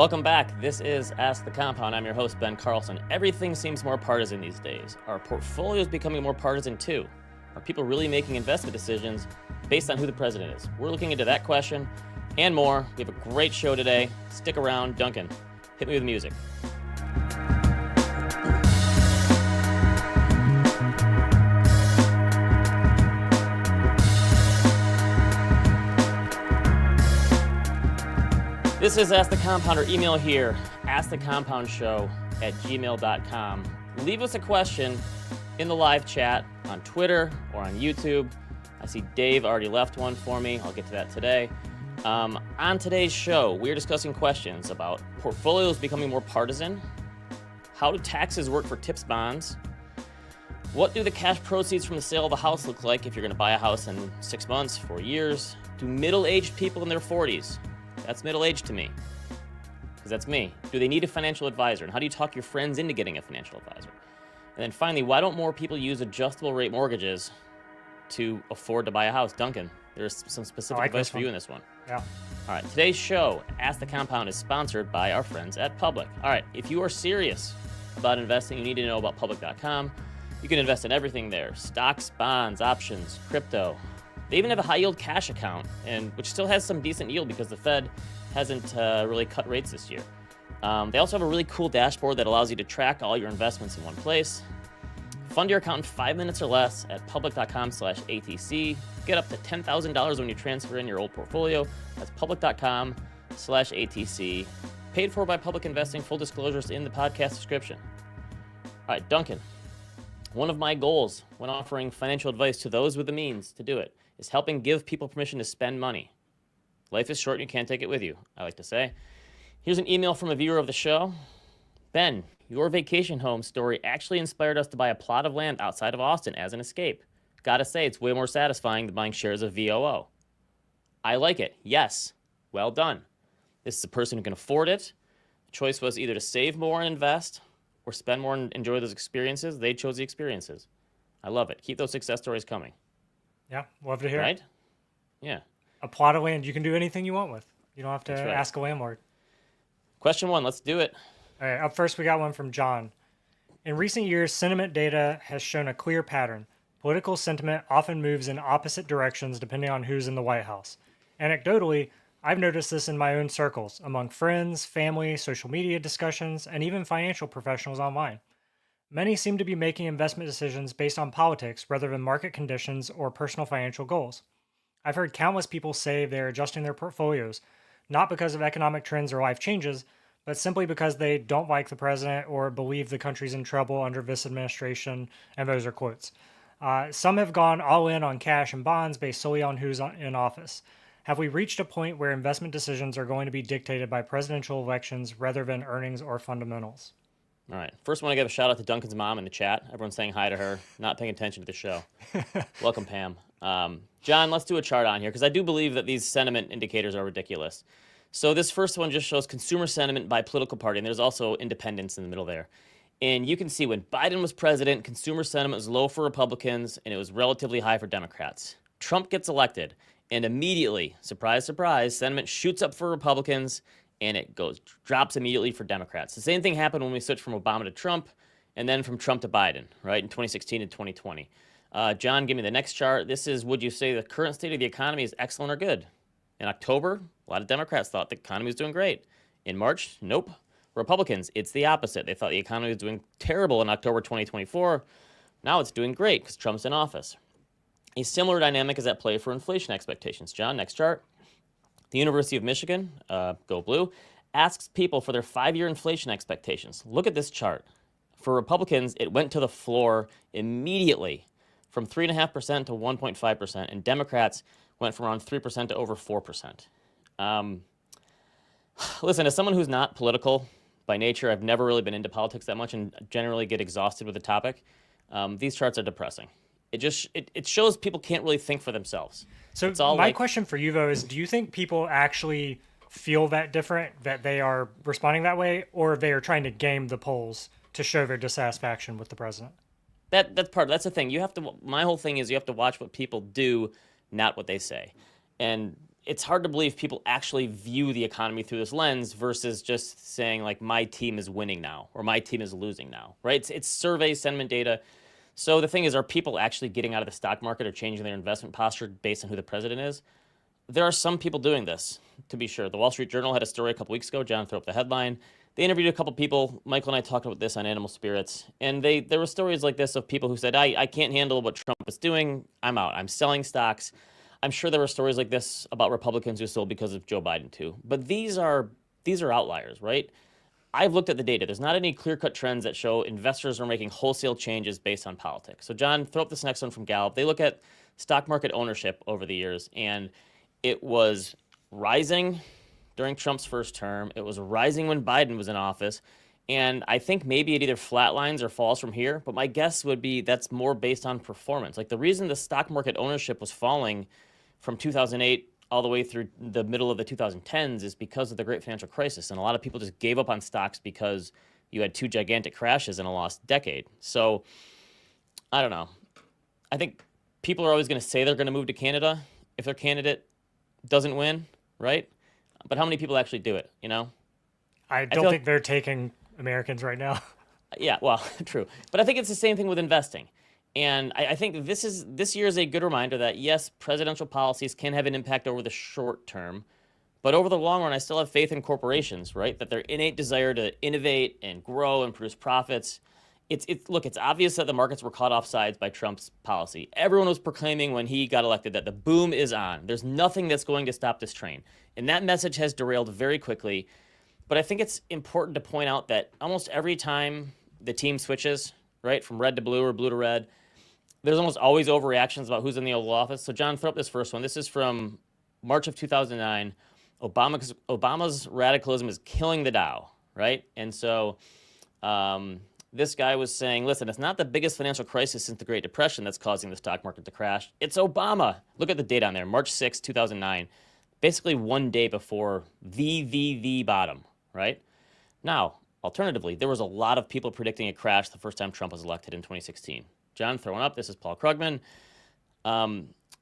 Welcome back. This is Ask the Compound. I'm your host, Ben Carlson. Everything seems more partisan these days. Are portfolios becoming more partisan too? Are people really making investment decisions based on who the president is? We're looking into that question and more. We have a great show today. Stick around. Duncan, hit me with music. This is Ask the Compounder. Email here, askthecompoundshow@gmail.com. Leave us a question in the live chat on Twitter or on YouTube. I see Dave already left one for me. I'll get to that today. On today's show, we're discussing questions about portfolios becoming more partisan. How do taxes work for TIPS bonds? What do the cash proceeds from the sale of a house look like if you're going to buy a house in 6 months, 4 years? Do middle-aged people in their 40s, that's middle-aged to me, because that's me, do they need a financial advisor? And how do you talk your friends into getting a financial advisor? And then finally, why don't more people use adjustable rate mortgages to afford to buy a house? Duncan, there's some specific advice for you in this one. Yeah. All right, today's show, Ask the Compound, is sponsored by our friends at Public. All right, if you are serious about investing, you need to know about Public.com. You can invest in everything there: stocks, bonds, options, crypto. They even have a high-yield cash account, which still has some decent yield because the Fed hasn't really cut rates this year. They also have a really cool dashboard that allows you to track all your investments in one place. Fund your account in 5 minutes or less at public.com/ATC. Get up to $10,000 when you transfer in your old portfolio. That's public.com/ATC. Paid for by Public Investing. Full disclosures in the podcast description. All right, Duncan. One of my goals when offering financial advice to those with the means to do it is helping give people permission to spend money. Life is short and you can't take it with you, I like to say. Here's an email from a viewer of the show. Ben, your vacation home story actually inspired us to buy a plot of land outside of Austin as an escape. Gotta say, it's way more satisfying than buying shares of VOO. I like it. Yes. Well done. This is a person who can afford it. The choice was either to save more and invest or spend more and enjoy those experiences. They chose the experiences. I love it. Keep those success stories coming. Yeah, love to hear right? it. Yeah. A plot of land you can do anything you want with. You don't have to That's right. ask a landlord. Question 1, let's do it. All right, up first we got one from John. In recent years, sentiment data has shown a clear pattern. Political sentiment often moves in opposite directions depending on who's in the White House. Anecdotally, I've noticed this in my own circles, among friends, family, social media discussions, and even financial professionals online. Many seem to be making investment decisions based on politics rather than market conditions or personal financial goals. I've heard countless people say they're adjusting their portfolios, not because of economic trends or life changes, but simply because they don't like the president or believe the country's in trouble under this administration, and those are quotes. Some have gone all in on cash and bonds based solely on who's in office. Have we reached a point where investment decisions are going to be dictated by presidential elections rather than earnings or fundamentals? All right. First, I want to give a shout out to Duncan's mom in the chat. Everyone's saying hi to her, not paying attention to the show. Welcome, Pam. John, let's do a chart on here because I do believe that these sentiment indicators are ridiculous. So this first one just shows consumer sentiment by political party, and there's also independents in the middle there. And you can see when Biden was president, consumer sentiment was low for Republicans, and it was relatively high for Democrats. Trump gets elected, and immediately, surprise, surprise, sentiment shoots up for Republicans, and it drops immediately for Democrats. The same thing happened when we switched from Obama to Trump, and then from Trump to Biden, right, in 2016 and 2020. John, give me the next chart. This is, would you say the current state of the economy is excellent or good? In October, a lot of Democrats thought the economy was doing great. In March, nope. Republicans, it's the opposite. They thought the economy was doing terrible in October 2024. Now it's doing great because Trump's in office. A similar dynamic is at play for inflation expectations. John, next chart. The University of Michigan, go blue, asks people for their 5-year inflation expectations. Look at this chart. For Republicans, it went to the floor immediately from 3.5% to 1.5%, and Democrats went from around 3% to over 4%. Listen, as someone who's not political by nature, I've never really been into politics that much and generally get exhausted with the topic. These charts are depressing. It shows people can't really think for themselves. So my question for you, though, is do you think people actually feel that different, that they are responding that way, or they are trying to game the polls to show their dissatisfaction with the president? That's the thing. My whole thing is you have to watch what people do, not what they say. And it's hard to believe people actually view the economy through this lens versus just saying like my team is winning now or my team is losing now, right? It's survey sentiment data. So the thing is, are people actually getting out of the stock market or changing their investment posture based on who the president is? There are some people doing this, to be sure. The Wall Street Journal had a story a couple weeks ago. John threw up the headline. They interviewed a couple people. Michael and I talked about this on Animal Spirits. And there were stories like this of people who said, I can't handle what Trump is doing. I'm out. I'm selling stocks. I'm sure there were stories like this about Republicans who sold because of Joe Biden too. But these are outliers, right? I've looked at the data. There's not any clear-cut trends that show investors are making wholesale changes based on politics. So John, throw up this next one from Gallup. They look at stock market ownership over the years, and it was rising during Trump's first term. It was rising when Biden was in office. And I think maybe it either flatlines or falls from here. But my guess would be that's more based on performance. Like the reason the stock market ownership was falling from 2008 all the way through the middle of the 2010s is because of the great financial crisis. And a lot of people just gave up on stocks because you had two gigantic crashes in a lost decade. So I don't know. I think people are always going to say they're going to move to Canada if their candidate doesn't win, right? But how many people actually do it, you know? I don't think they're taking Americans right now. Yeah, well, true. But I think it's the same thing with investing. And I think this year is a good reminder that, yes, presidential policies can have an impact over the short term, but over the long run, I still have faith in corporations, right? That their innate desire to innovate and grow and produce profits. Look, it's obvious that the markets were caught off sides by Trump's policy. Everyone was proclaiming when he got elected that the boom is on. There's nothing that's going to stop this train. And that message has derailed very quickly. But I think it's important to point out that almost every time the team switches, right, from red to blue or blue to red, there's almost always overreactions about who's in the Oval Office. So, John, throw up this first one. This is from March of 2009. Obama's radicalism is killing the Dow, right? And so this guy was saying, listen, it's not the biggest financial crisis since the Great Depression that's causing the stock market to crash. It's Obama. Look at the date on there, March 6, 2009, basically one day before the bottom, right? Now, alternatively, there was a lot of people predicting a crash the first time Trump was elected in 2016. John, throwing up. This is Paul Krugman.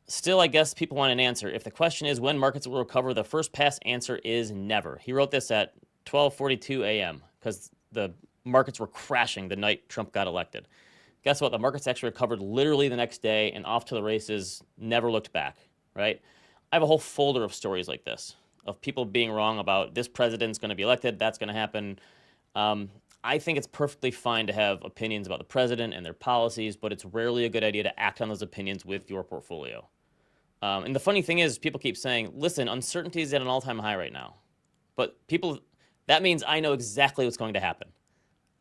Still, I guess people want an answer. If the question is when markets will recover, the first pass answer is never. He wrote this at 12:42 a.m. because the markets were crashing the night Trump got elected. Guess what? The markets actually recovered literally the next day and off to the races, never looked back, right? I have a whole folder of stories like this, of people being wrong about this president's going to be elected, that's going to happen. I think it's perfectly fine to have opinions about the president and their policies, but it's rarely a good idea to act on those opinions with your portfolio. And the funny thing is, people keep saying, listen, uncertainty is at an all-time high right now. But that means I know exactly what's going to happen.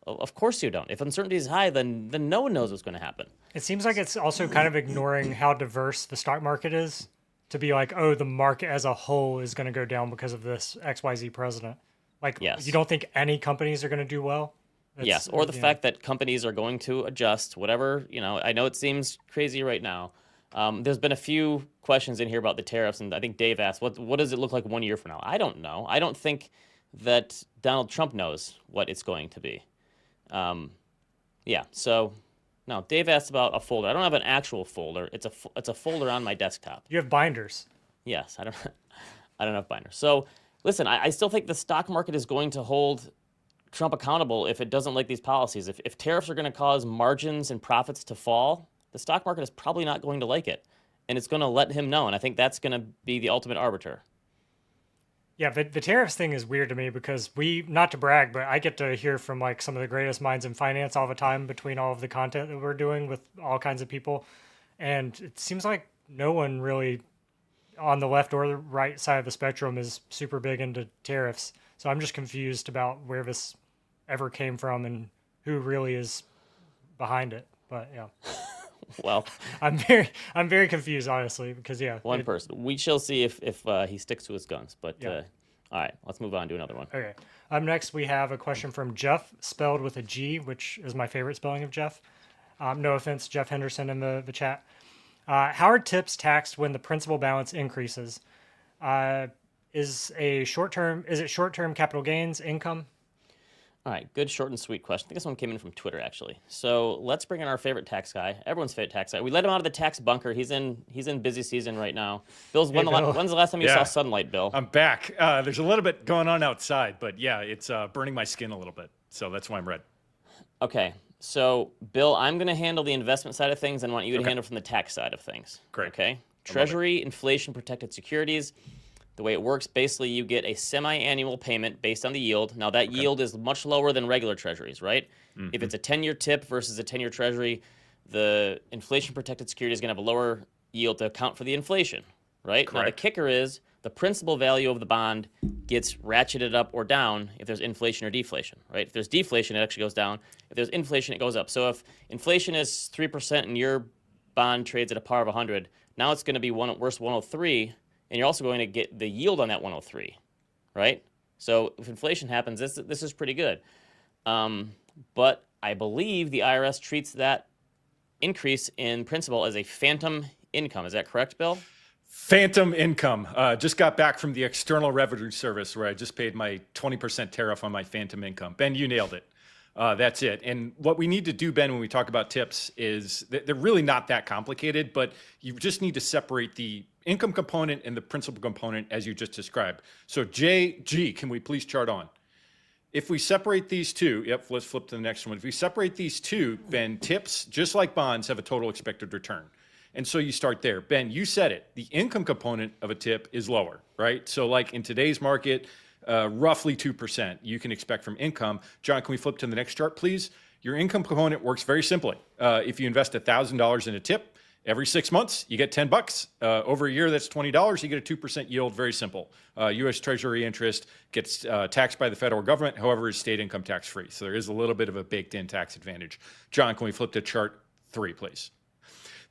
Of course you don't. If uncertainty is high, then no one knows what's going to happen. It seems like it's also kind of ignoring how diverse the stock market is to be like, oh, the market as a whole is going to go down because of this XYZ president. Like, yes. You don't think any companies are going to do well? Yes, or the fact that companies are going to adjust, whatever, I know it seems crazy right now. There's been a few questions in here about the tariffs, and I think Dave asked, what does it look like 1 year from now? I don't know. I don't think that Donald Trump knows what it's going to be. So, no, Dave asked about a folder. I don't have an actual folder. It's a folder on my desktop. You have binders. Yes, I don't have binders. So, listen, I still think the stock market is going to hold Trump accountable if it doesn't like these policies. If tariffs are going to cause margins and profits to fall, the stock market is probably not going to like it. And it's going to let him know. And I think that's going to be the ultimate arbiter. Yeah, but the tariffs thing is weird to me because not to brag, but I get to hear from like some of the greatest minds in finance all the time between all of the content that we're doing with all kinds of people. And it seems like no one really on the left or the right side of the spectrum is super big into tariffs. So I'm just confused about where this ever came from and who really is behind it. But yeah. Well, I'm very confused, honestly, because one person. We shall see if he sticks to his guns. But all right, let's move on to another one. Okay. Up next, we have a question from Jeff, spelled with a G, which is my favorite spelling of Jeff. No offense, Jeff Henderson in the chat. How are tips taxed when the principal balance increases? Is it short-term capital gains income? All right, good, short, and sweet question. I think this one came in from Twitter, actually. So let's bring in our favorite tax guy, everyone's favorite tax guy. We let him out of the tax bunker. He's in busy season right now. Bill's, Hey, Bill. when's the last time you saw sunlight, Bill? I'm back. There's a little bit going on outside, but yeah, it's burning my skin a little bit. So that's why I'm red. Okay, so Bill, I'm going to handle the investment side of things and want you to handle from the tax side of things. Great. Okay? Treasury, inflation protected securities. The way it works, basically, you get a semi-annual payment based on the yield. Now, that yield is much lower than regular treasuries, right? Mm-hmm. If it's a 10-year tip versus a 10-year treasury, the inflation-protected security is going to have a lower yield to account for the inflation, right? Correct. Now, the kicker is the principal value of the bond gets ratcheted up or down if there's inflation or deflation, right? If there's deflation, it actually goes down. If there's inflation, it goes up. So if inflation is 3% and your bond trades at a par of 100, now it's going to be worth 103, and you're also going to get the yield on that 103, right? So if inflation happens, this is pretty good. But I believe the IRS treats that increase in principal as a phantom income. Is that correct, Bill? Phantom income. Just got back from the External Revenue Service where I just paid my 20% tariff on my phantom income. Ben, you nailed it. That's it. And what we need to do, Ben, when we talk about tips is they're really not that complicated, but you just need to separate the income component and the principal component as you just described. So G, can we please chart on? If we separate these two, let's flip to the next one. If we separate these two, Ben, tips, just like bonds, have a total expected return. And so you start there. Ben, you said it. The income component of a tip is lower, right? So like in today's market, roughly 2% you can expect from income. John, can we flip to the next chart, please? Your income component works very simply. If you invest $1,000 in a tip, every 6 months, you get $10. Over a year, that's $20. You get a 2% yield. Very simple. U.S. Treasury interest gets taxed by the federal government. However, is state income tax free. So there is a little bit of a baked-in tax advantage. John, can we flip to chart 3, please?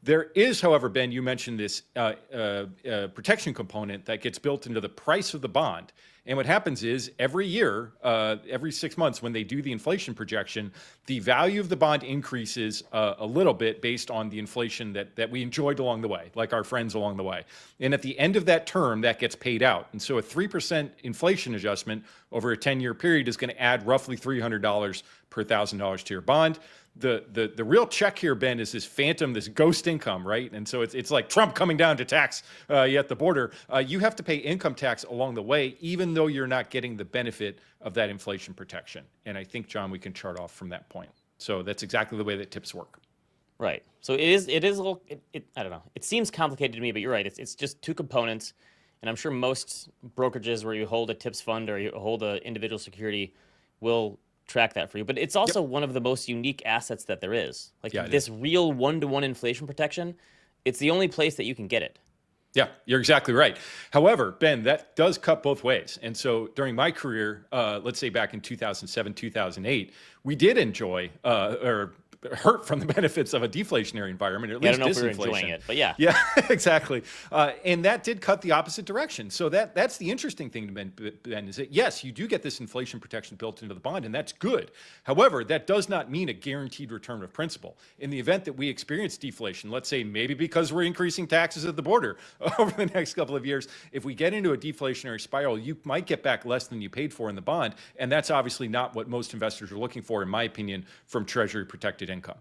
There is, however, Ben, you mentioned this protection component that gets built into the price of the bond. And what happens is every year, every 6 months, when they do the inflation projection, the value of the bond increases a little bit based on the inflation that we enjoyed along the way, like our friends along the way. And at the end of that term, that gets paid out. And so a 3% inflation adjustment over a 10-year period is going to add roughly $300 per $1,000 to your bond. The real check here, Ben, is this phantom, this ghost income, right? And so it's like Trump coming down to tax you at the border. You have to pay income tax along the way, even though you're not getting the benefit of that inflation protection. And I think, John, we can chart off from that point. So that's exactly the way that tips work. Right. So it is a little, I don't know. It seems complicated to me, but you're right. It's just two components. And I'm sure most brokerages where you hold a tips fund or you hold an individual security will track that for you. But it's also one of the most unique assets that there is. Like this real one-to-one inflation protection, it's the only place that you can get it. Yeah, you're exactly right. However, Ben, that does cut both ways. And so during my career, let's say back in 2007, 2008, we did enjoy or hurt from the benefits of a deflationary environment, or at least I don't know disinflation. if we were enjoying it, but yeah. Yeah, exactly. And that did cut the opposite direction. So that's the interesting thing, Ben, is that yes, you do get this inflation protection built into the bond, and that's good. However, that does not mean a guaranteed return of principal. In the event that we experience deflation, let's say maybe because we're increasing taxes at the border over the next couple of years, if we get into a deflationary spiral, you might get back less than you paid for in the bond. And that's obviously not what most investors are looking for, in my opinion, from Treasury protected income.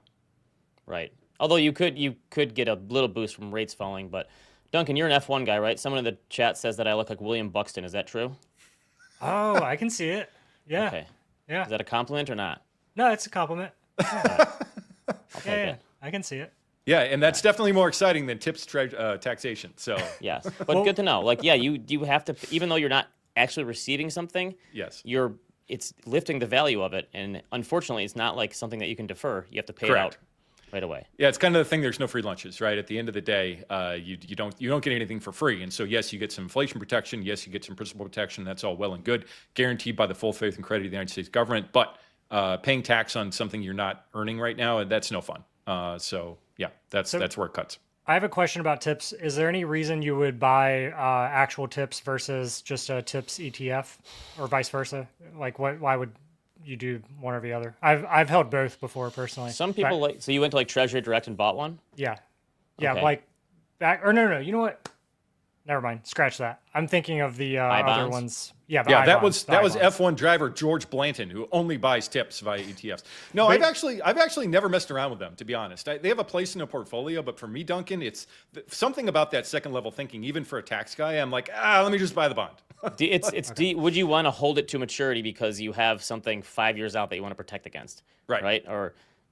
Right. Although you could get a little boost from rates falling, but Duncan, you're an F1 guy, right? Someone in the chat says that I look like William Buxton. Is that true? Oh, I can see it. Yeah. Okay. Yeah. Is that a compliment or not? No, it's a compliment. I'll take it. I can see it. Yeah, and that's definitely more exciting than tips taxation. So yes, but good to know. Like, yeah, you have to, even though you're not actually receiving something. Yes. It's lifting the value of it, and unfortunately, it's not like something that you can defer. You have to pay it out right away. Yeah, it's kind of the thing. There's no free lunches, right? At the end of the day, you don't get anything for free. And so, yes, you get some inflation protection. Yes, you get some principal protection. That's all well and good, guaranteed by the full faith and credit of the United States government. But paying tax on something you're not earning right now, that's no fun. So yeah, that's where it cuts. I have a question about tips. Is there any reason you would buy actual tips versus just a tips ETF, or vice versa? Like, why would you do one or the other? I've held both before personally. Some people so you went to like Treasury Direct and bought one? Yeah, Okay. like back or no. You know what? Never mind. Scratch that. I'm thinking of the other I-bonds? ones. Yeah, the Yeah, I-bonds, that was I-bonds. F1 driver George Blanton, who only buys tips via ETFs. No, I've actually never messed around with them, to be honest. They have a place in a portfolio, but for me, Duncan, it's something about that second level thinking. Even for a tax guy, I'm like, let me just buy the bond. Would you want to hold it to maturity because you have something 5 years out that you want to protect against, right?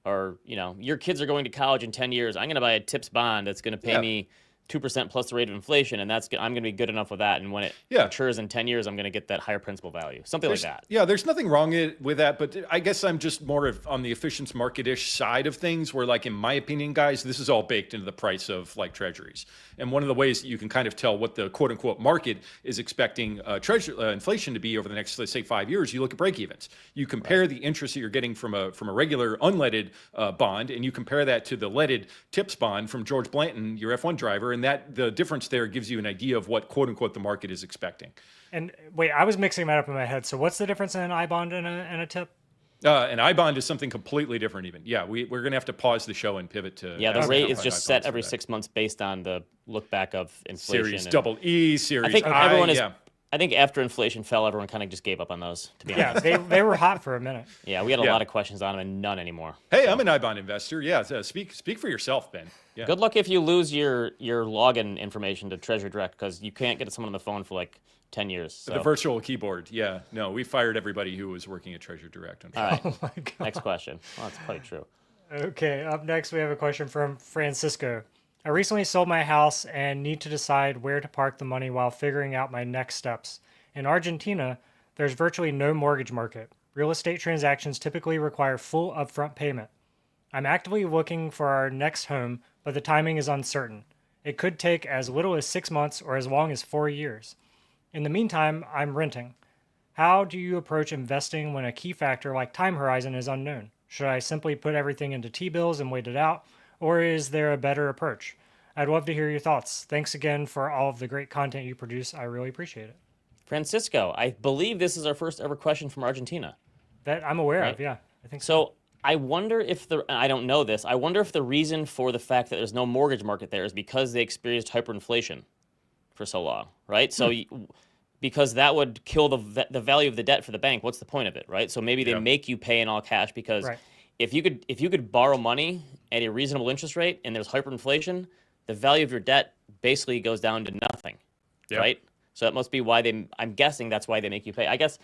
Or your kids are going to college in 10 years. I'm going to buy a TIPS bond that's going to pay me 2% plus the rate of inflation, and I'm going to be good enough with that. And when it matures in 10 years, I'm going to get that higher principal value, something like that. Yeah, there's nothing wrong with that, but I guess I'm just more on the efficient market-ish side of things where, like, in my opinion, guys, this is all baked into the price of, like, treasuries. And one of the ways that you can kind of tell what the quote-unquote market is expecting inflation to be over the next, let's say, 5 years, you look at break-evens. You compare the interest that you're getting from a regular unleaded bond, and you compare that to the leaded TIPS bond from George Blanton, your F1 driver, and that the difference there gives you an idea of what quote-unquote the market is expecting. And wait, I was mixing that up in my head. So what's the difference in an I-bond and a TIP? An I-bond is something completely different even. Yeah, we're going to have to pause the show and pivot to... Yeah, the rate is just set every 6 months based on the look back of inflation. Series double E, Series I think I, everyone is... I think after inflation fell, everyone kind of just gave up on those, to be honest. Yeah, they were hot for a minute. Yeah, we had a lot of questions on them and none anymore. Hey, I'm an I-bond investor. Yeah, speak for yourself, Ben. Yeah. Good luck if you lose your login information to Treasury Direct because you can't get someone on the phone for like 10 years. So. The virtual keyboard. Yeah. No, we fired everybody who was working at Treasury Direct. All right. Oh my God. Next question. Well, that's probably true. Okay, up next we have a question from Francisco. I recently sold my house and need to decide where to park the money while figuring out my next steps. In Argentina, there's virtually no mortgage market. Real estate transactions typically require full upfront payment. I'm actively looking for our next home, but the timing is uncertain. It could take as little as 6 months or as long as 4 years. In the meantime, I'm renting. How do you approach investing when a key factor like time horizon is unknown? Should I simply put everything into T-bills and wait it out, or is there a better approach? I'd love to hear your thoughts. Thanks again for all of the great content you produce. I really appreciate it. Francisco, I believe this is our first ever question from Argentina. That I'm aware of, yeah. I think so. I wonder if I don't know this. I wonder if the reason for the fact that there's no mortgage market there is because they experienced hyperinflation for so long, right? So because that would kill the value of the debt for the bank. What's the point of it, right? So maybe they make you pay in all cash because if you could borrow money at a reasonable interest rate and there's hyperinflation, the value of your debt basically goes down to nothing, right? So that must be why I'm guessing that's why they make you pay. I guess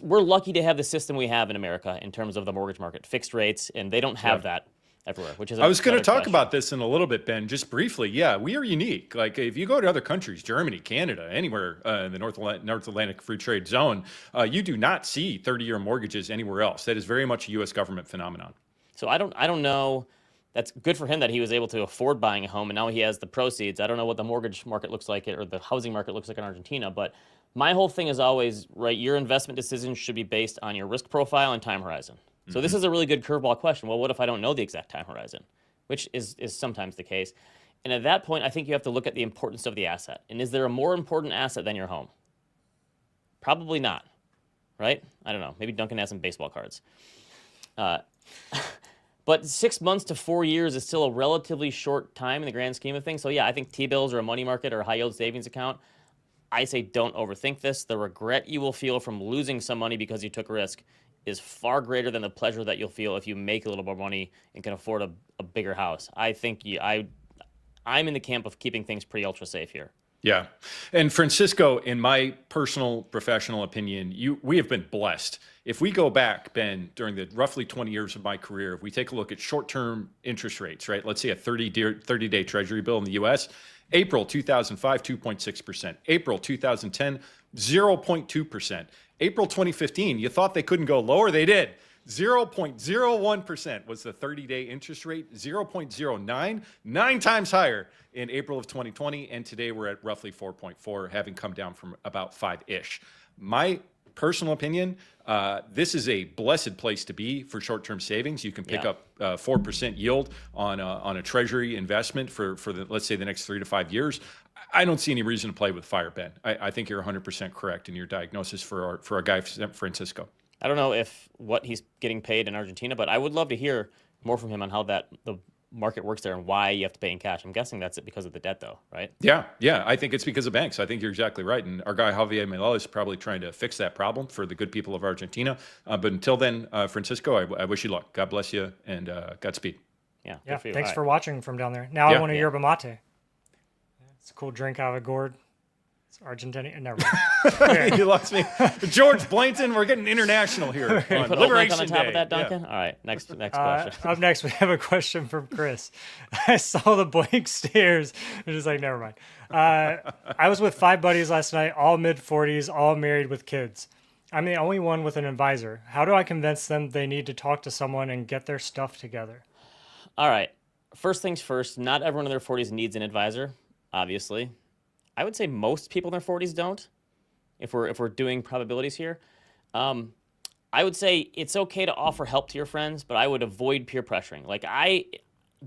we're lucky to have the system we have in America in terms of the mortgage market, fixed rates, and they don't have that everywhere, which is I was going to talk about this in a little bit, Ben, just briefly. Yeah, we are unique. Like if you go to other countries, Germany, Canada, anywhere in the North Atlantic Free Trade Zone, you do not see 30-year mortgages anywhere else. That is very much a U.S. government phenomenon. So I don't know. That's good for him that he was able to afford buying a home, and now he has the proceeds. I don't know what the mortgage market looks like or the housing market looks like in Argentina, but my whole thing is always, right, your investment decisions should be based on your risk profile and time horizon. So this is a really good curveball question. Well, what if I don't know the exact time horizon, which is sometimes the case. And at that point, I think you have to look at the importance of the asset. And is there a more important asset than your home? Probably not, right? I don't know. Maybe Duncan has some baseball cards. But 6 months to 4 years is still a relatively short time in the grand scheme of things. So yeah, I think T-bills or a money market or a high-yield savings account, I say don't overthink this. The regret you will feel from losing some money because you took a risk is far greater than the pleasure that you'll feel if you make a little more money and can afford a bigger house. I think I'm in the camp of keeping things pretty ultra safe here. Yeah. And Francisco, in my personal professional opinion, we have been blessed. If we go back, Ben, during the roughly 20 years of my career, if we take a look at short-term interest rates, right? Let's say a 30-day treasury bill in the U.S., April 2005, 2.6%. April 2010, 0.2%. April 2015, you thought they couldn't go lower, they did. 0.01% was the 30-day interest rate, 0.09, 9 times higher in April of 2020, and today we're at roughly 4.4, having come down from about 5-ish. My personal opinion, this is a blessed place to be for short-term savings. You can pick up 4% yield on a treasury investment for let's say the next 3 to 5 years. I don't see any reason to play with fire, Ben. I think you're 100% correct in your diagnosis for our guy Francisco. I don't know what he's getting paid in Argentina, but I would love to hear more from him on how the market works there and why you have to pay in cash. I'm guessing that's it because of the debt, though, right? Yeah. I think it's because of banks. I think you're exactly right. And our guy Javier Milei is probably trying to fix that problem for the good people of Argentina. But until then, Francisco, I wish you luck. God bless you, and Godspeed. Yeah. Yeah, good for you. thanks All for right. watching from down there. Now I Yeah. want a yerba mate. It's a cool drink out of a gourd. It's Argentinian. Never mind. You lost me. George Blanton, we're getting international here on Put oat milk Liberation on the top Day. of that, Yeah. Duncan? All right, next question. Up next, we have a question from Chris. I saw the blank stares. I'm just like, never mind. I was with 5 buddies last night, all mid-40s, all married with kids. I'm the only one with an advisor. How do I convince them they need to talk to someone and get their stuff together? All right. First things first, not everyone in their 40s needs an advisor, obviously. I would say most people in their 40s don't, if we're doing probabilities here. I would say it's okay to offer help to your friends, but I would avoid peer pressuring. Like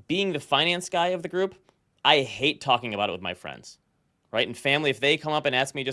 being the finance guy of the group, I hate talking about it with my friends, right? And family, if they come up and ask me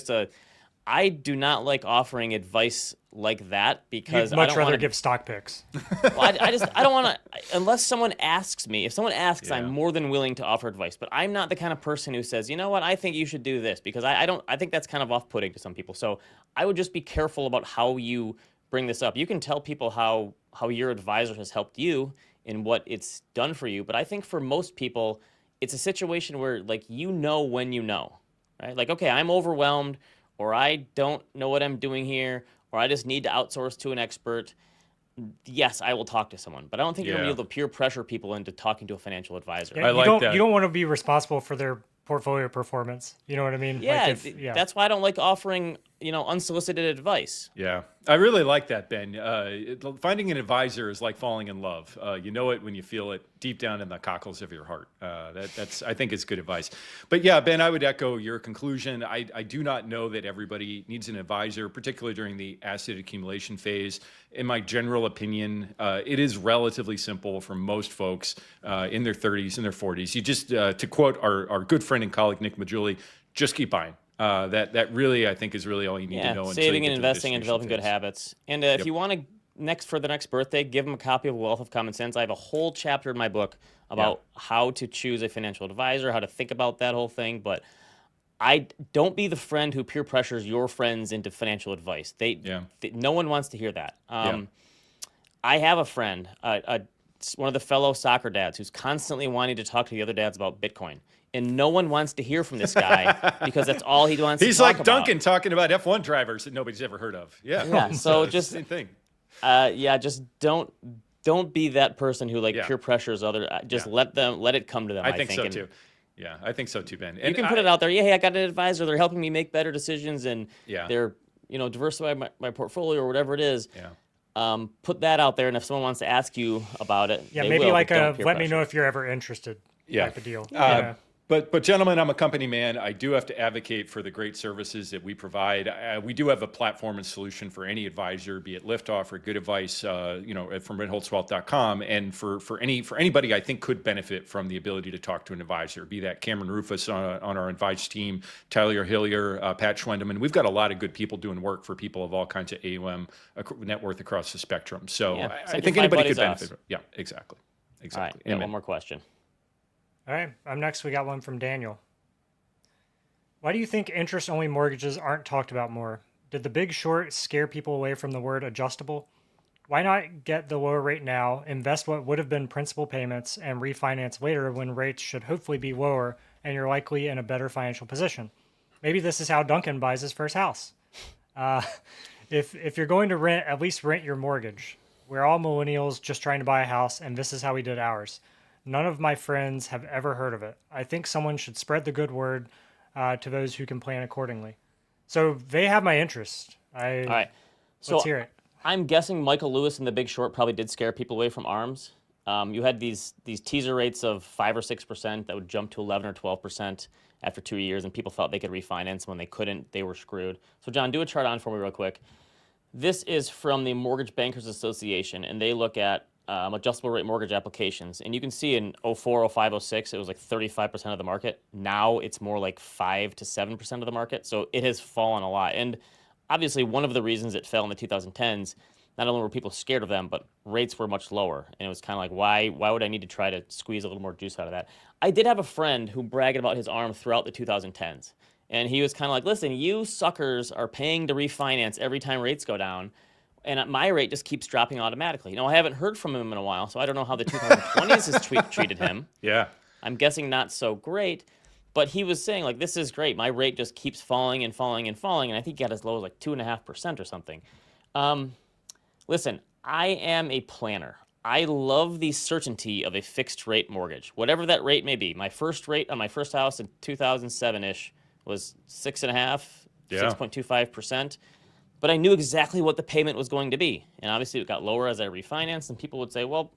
I do not like offering advice like that because You'd much I don't rather want to give stock picks. well, I don't want to, unless someone asks me. If someone asks, I'm Yeah. more than willing to offer advice. But I'm not the kind of person who says, you know what, I think you should do this, because I think that's kind of off-putting to some people. So I would just be careful about how you bring this up. You can tell people how your advisor has helped you and what it's done for you. But I think for most people, it's a situation where, like, when you know, right? Like, okay, I'm overwhelmed, or I don't know what I'm doing here, or I just need to outsource to an expert. Yes, I will talk to someone, but I don't think you're going to be able to peer pressure people into talking to a financial advisor. Yeah, I like that. You don't want to be responsible for their portfolio performance. You know what I mean? Yeah, Like that's why I don't like offering, unsolicited advice. Yeah, I really like that, Ben. Finding an advisor is like falling in love. You know it when you feel it deep down in the cockles of your heart. That's I think it's good advice. But yeah, Ben, I would echo your conclusion. I do not know that everybody needs an advisor, particularly during the asset accumulation phase. In my general opinion, it is relatively simple for most folks in their 30s and their 40s. You just, to quote our good friend and colleague Nick Majuli, just keep buying. That really, I think, is really all you need to know. Until saving you and get to the investing and developing good distribution habits. And if you want to, for the next birthday, give them a copy of Wealth of Common Sense. I have a whole chapter in my book about how to choose a financial advisor, how to think about that whole thing. But I don't be the friend who peer pressures your friends into financial advice. No one wants to hear that. I have a friend, one of the fellow soccer dads, who's constantly wanting to talk to the other dads about Bitcoin. And no one wants to hear from this guy because that's all he wants to talk about. He's like Duncan talking about F1 drivers that nobody's ever heard of. Yeah. So It's just the same thing. just don't be that person who peer pressures other. Just let it come to them. I think so too. Yeah, I think so too, Ben. You can put it out there. Yeah, hey, I got an advisor. They're helping me make better decisions, and they're diversifying my portfolio or whatever it is. Yeah. Put that out there, and if someone wants to ask you about it, Yeah, they maybe will, like but a don't peer let me pressure. know if you're ever interested type of deal. But gentlemen, I'm a company man. I do have to advocate for the great services that we provide. We do have a platform and solution for any advisor, be it Liftoff or Good Advice, from redholtzwealth.com. And for anybody I think could benefit from the ability to talk to an advisor, be that Cameron Rufus on our advice team, Tyler Hillier, Pat Schwendeman. We've got a lot of good people doing work for people of all kinds of AUM net worth across the spectrum. So I think anybody could benefit. Yeah, exactly. All right, yeah, one more question. All right, up next we got one from Daniel. Why do you think interest-only mortgages aren't talked about more? Did the Big Short scare people away from the word adjustable? Why not get the lower rate now, invest what would have been principal payments, and refinance later when rates should hopefully be lower and you're likely in a better financial position? Maybe this is how Duncan buys his first house. If you're going to rent, at least rent your mortgage. We're all millennials just trying to buy a house, and this is how we did ours. None of my friends have ever heard of it. I think someone should spread the good word to those who can plan accordingly. So they have my interest. All right. So let's hear it. I'm guessing Michael Lewis in The Big Short probably did scare people away from ARMs. You had these teaser rates of 5 or 6% that would jump to 11 or 12% after 2 years, and people thought they could refinance. When they couldn't, they were screwed. So John, do a chart on for me real quick. This is from the Mortgage Bankers Association, and they look at adjustable rate mortgage applications. And you can see in 04, 05, 06, it was like 35% of the market. Now it's more like 5 to 7% of the market. So it has fallen a lot. And obviously one of the reasons it fell in the 2010s, not only were people scared of them, but rates were much lower. And it was kind of like, why would I need to try to squeeze a little more juice out of that? I did have a friend who bragged about his ARM throughout the 2010s. And he was kind of like, listen, you suckers are paying to refinance every time rates go down. And my rate just keeps dropping automatically. I haven't heard from him in a while, so I don't know how the 2020s has treated him. Yeah. I'm guessing not so great. But he was saying, like, this is great. My rate just keeps falling and falling and falling. And I think he got as low as like 2.5% or something. Listen, I am a planner. I love the certainty of a fixed rate mortgage, whatever that rate may be. My first rate on my first house in 2007-ish was 6.5, 6.25%. But I knew exactly what the payment was going to be. And obviously it got lower as I refinanced. And people would say, well,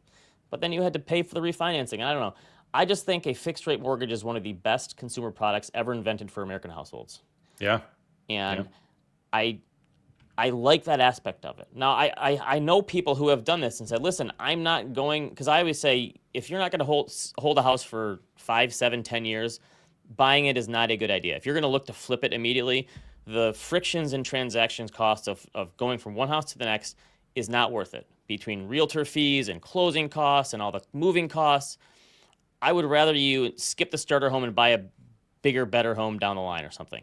but then you had to pay for the refinancing. And I don't know. I just think a fixed rate mortgage is one of the best consumer products ever invented for American households. Yeah. And I like that aspect of it. Now, I know people who have done this and said, listen, I'm not going, because I always say, if you're not going to hold a house for 5, 7, 10 years, buying it is not a good idea. If you're going to look to flip it immediately, the frictions and transactions costs of going from one house to the next is not worth it. Between realtor fees and closing costs and all the moving costs, I would rather you skip the starter home and buy a bigger, better home down the line or something.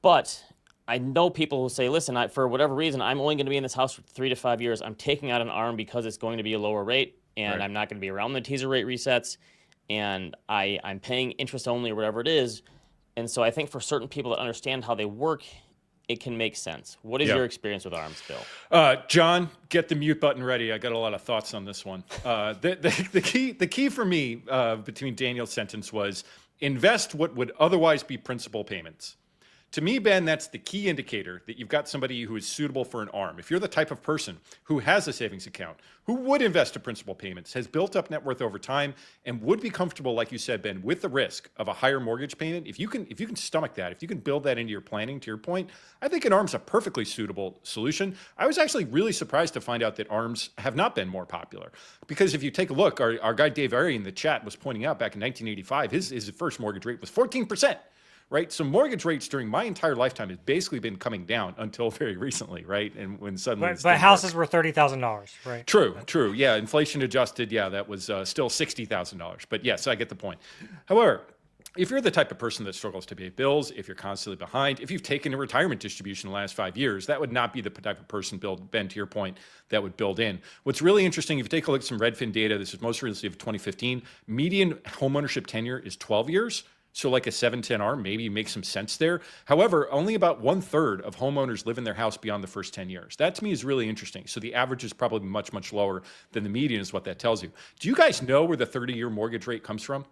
But I know people who say, listen, for whatever reason, I'm only going to be in this house for 3 to 5 years. I'm taking out an ARM because it's going to be a lower rate, and I'm not going to be around the teaser rate resets, and I'm paying interest only or whatever it is. And so I think for certain people that understand how they work, it can make sense. What is your experience with ARMs, Bill? John, get the mute button ready. I got a lot of thoughts on this one. The key for me between Daniel's sentence was invest what would otherwise be principal payments. To me, Ben, that's the key indicator that you've got somebody who is suitable for an ARM. If you're the type of person who has a savings account, who would invest to principal payments, has built up net worth over time, and would be comfortable, like you said, Ben, with the risk of a higher mortgage payment, if you can stomach that, if you can build that into your planning, to your point, I think an ARM's a perfectly suitable solution. I was actually really surprised to find out that ARMs have not been more popular. Because if you take a look, our guy Dave Airy in the chat was pointing out back in 1985, his first mortgage rate was 14%. Right, so mortgage rates during my entire lifetime has basically been coming down until very recently, right? And when suddenly, but houses were $30,000, right? True, yeah, inflation adjusted, yeah, that was still $60,000. But yes, I get the point. However, if you're the type of person that struggles to pay bills, if you're constantly behind, if you've taken a retirement distribution in the last 5 years, that would not be the type of person, Ben, to your point, that would build in. What's really interesting, if you take a look at some Redfin data, this is most recently of 2015, median homeownership tenure is 12 years. So like a 7-10 ARM maybe makes some sense there. However, only about 1/3 of homeowners live in their house beyond the first 10 years. That to me is really interesting. So the average is probably much, much lower than the median is what that tells you. Do you guys know where the 30-year mortgage rate comes from?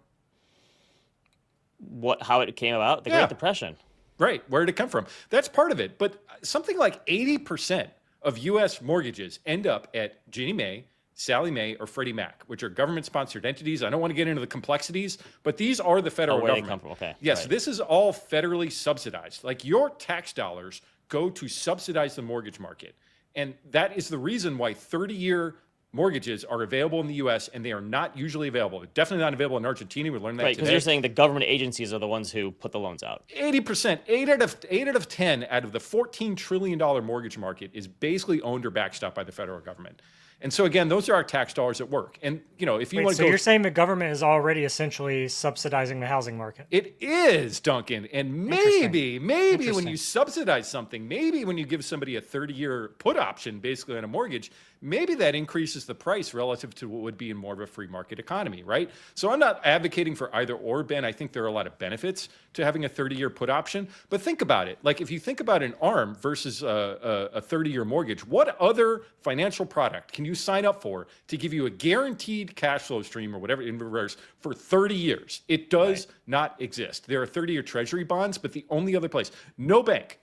How it came about? The Great Depression. Right. Where did it come from? That's part of it. But something like 80% of U.S. mortgages end up at Ginnie Mae, Sallie Mae, or Freddie Mac, which are government-sponsored entities. I don't want to get into the complexities, but these are the federal government. Okay. Yes, this is all federally subsidized. Like your tax dollars go to subsidize the mortgage market. And that is the reason why 30-year mortgages are available in the U.S., and they are not usually available. They're definitely not available in Argentina. We learned that today. Right, because you're saying the government agencies are the ones who put the loans out. 80%, 8 out of 10 out of the $14 trillion mortgage market is basically owned or backstopped by the federal government. And so again, those are our tax dollars at work. And if you want to go, so you're saying the government is already essentially subsidizing the housing market? It is, Duncan. And maybe when you subsidize something, maybe when you give somebody a 30-year put option, basically on a mortgage, maybe that increases the price relative to what would be in more of a free market economy, right? So I'm not advocating for either or, Ben. I think there are a lot of benefits to having a 30-year put option. But think about it. Like if you think about an ARM versus a 30-year mortgage, what other financial product can you sign up for to give you a guaranteed cash flow stream or whatever in reverse for 30 years? It does not exist. There are 30-year treasury bonds, but the only other place, no bank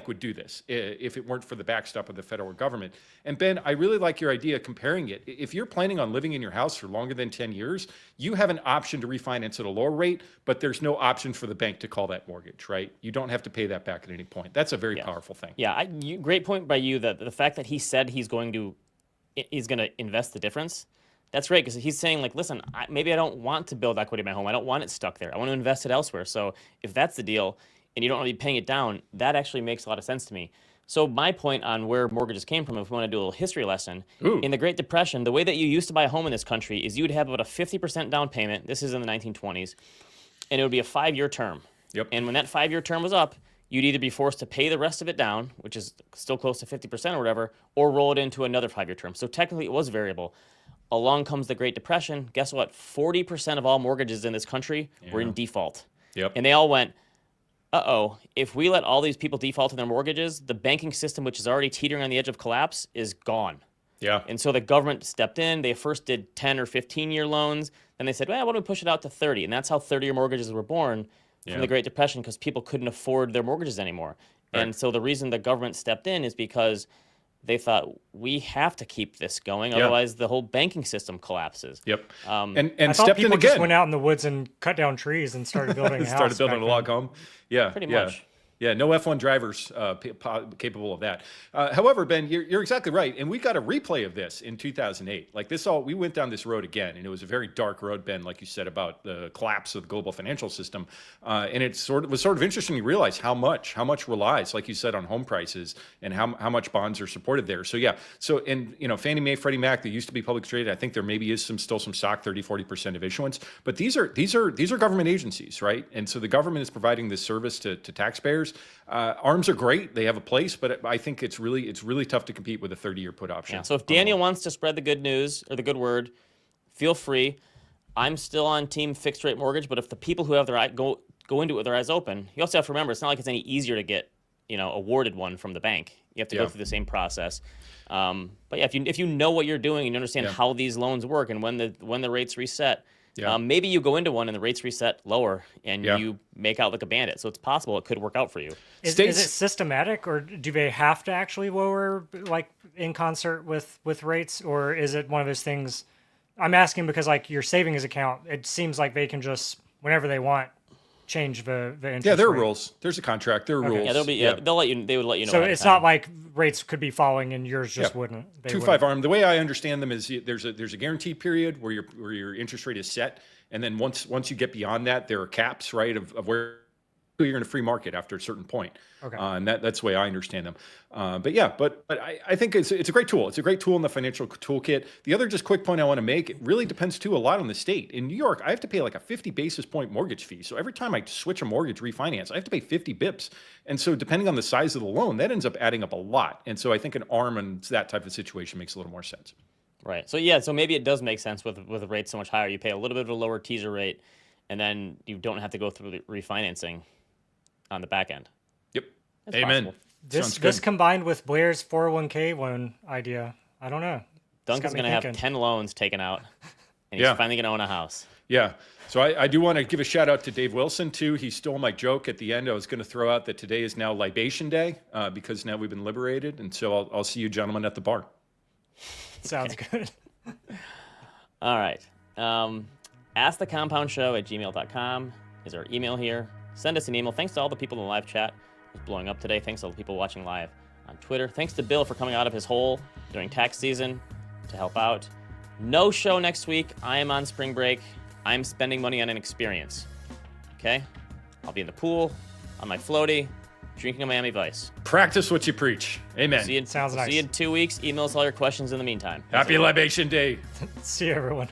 would do this if it weren't for the backstop of the federal government. And Ben, I really like your idea comparing it. If you're planning on living in your house for longer than 10 years, you have an option to refinance at a lower rate, but there's no option for the bank to call that mortgage, right? You don't have to pay that back at any point. That's a very powerful thing. Yeah, great point by you that the fact that he said he's going to invest the difference. That's great because he's saying like, listen, maybe I don't want to build equity in my home. I don't want it stuck there. I want to invest it elsewhere. So if that's the deal and you don't want to be paying it down, that actually makes a lot of sense to me. So my point on where mortgages came from, if we want to do a little history lesson, Ooh. in the Great Depression, the way that you used to buy a home in this country is you'd have about a 50% down payment. This is in the 1920s, and it would be a 5-year term. Yep. And when that 5-year term was up, you'd either be forced to pay the rest of it down, which is still close to 50% or whatever, or roll it into another 5-year term. So technically it was variable. Along comes the Great Depression. Guess what? 40% of all mortgages in this country were in default. Yep. And they all went, uh-oh, if we let all these people default on their mortgages, the banking system, which is already teetering on the edge of collapse, is gone. Yeah. And so the government stepped in. They first did 10 or 15-year loans. Then they said, well, why don't we push it out to 30? And that's how 30-year mortgages were born from the Great Depression, because people couldn't afford their mortgages anymore. Right. And so the reason the government stepped in is because they thought, we have to keep this going, otherwise the whole banking system collapses. Yep. I And thought stepped in people just again. went out in the woods and cut down trees and started building a house. Started building back a log then. home. Yeah. Pretty yeah. much. Yeah, no F1 drivers capable of that. However, Ben, you're exactly right, and we got a replay of this in 2008. Like we went down this road again, and it was a very dark road, Ben, like you said about the collapse of the global financial system. And it was sort of interesting to realize how much relies, like you said, on home prices and how much bonds are supported there. So yeah, and Fannie Mae, Freddie Mac, they used to be public traded. I think there maybe is still some stock, 30-40% of issuance, but these are government agencies, right? And so the government is providing this service to taxpayers. ARMs are great; they have a place, but I think it's really tough to compete with a 30-year put option. Yeah, so if Daniel wants to spread the good news or the good word, feel free. I'm still on team fixed rate mortgage, but if the people who have their eye go into it with their eyes open, you also have to remember it's not like it's any easier to get awarded one from the bank. You have to go through the same process. But yeah, if you know what you're doing and you understand how these loans work and when the rates reset. Maybe you go into one and the rates reset lower and you make out like a bandit. So it's possible it could work out for you. Is it systematic, or do they have to actually lower, like, in concert with rates, or is it one of those things? I'm asking because, like, your savings account, it seems like they can just, whenever they want, change the interest Yeah, there are rate. rules. There's a contract. There are rules. Yeah, they would let you know. So ahead of it's time. not like rates could be falling and yours just wouldn't. They 2-5 wouldn't. ARM. The way I understand them is there's a guaranteed period where your interest rate is set, and then once you get beyond that, there are caps, right, of where you're in a free market after a certain point. Okay. And that's the way I understand them. But I think it's a great tool. It's a great tool in the financial toolkit. The other just quick point I want to make, it really depends too a lot on the state. In New York, I have to pay like a 50 basis point mortgage fee. So every time I switch a mortgage refinance, I have to pay 50 bips. And so depending on the size of the loan, that ends up adding up a lot. And so I think an ARM and that type of situation makes a little more sense. Right. So yeah, so maybe it does make sense with the rates so much higher. You pay a little bit of a lower teaser rate, and then you don't have to go through the refinancing on the back end. Yep. That's Amen. possible. This combined with Blair's 401k loan idea, I don't know. Duncan's going to have 10 loans taken out, and he's finally going to own a house. Yeah. So I do want to give a shout out to Dave Wilson, too. He stole my joke at the end. I was going to throw out that today is now Libation Day because now we've been liberated. And so I'll see you gentlemen at the bar. Sounds good. All right. askthecompoundshow@gmail.com is our email here. Send us an email. Thanks to all the people in the live chat who's blowing up today. Thanks to all the people watching live on Twitter. Thanks to Bill for coming out of his hole during tax season to help out. No show next week. I am on spring break. I'm spending money on an experience. Okay? I'll be in the pool, on my floaty, drinking a Miami Vice. Practice what you preach. Amen. Sounds nice. See you in 2 weeks. Email us all your questions in the meantime. Happy Libation Day. See you, everyone.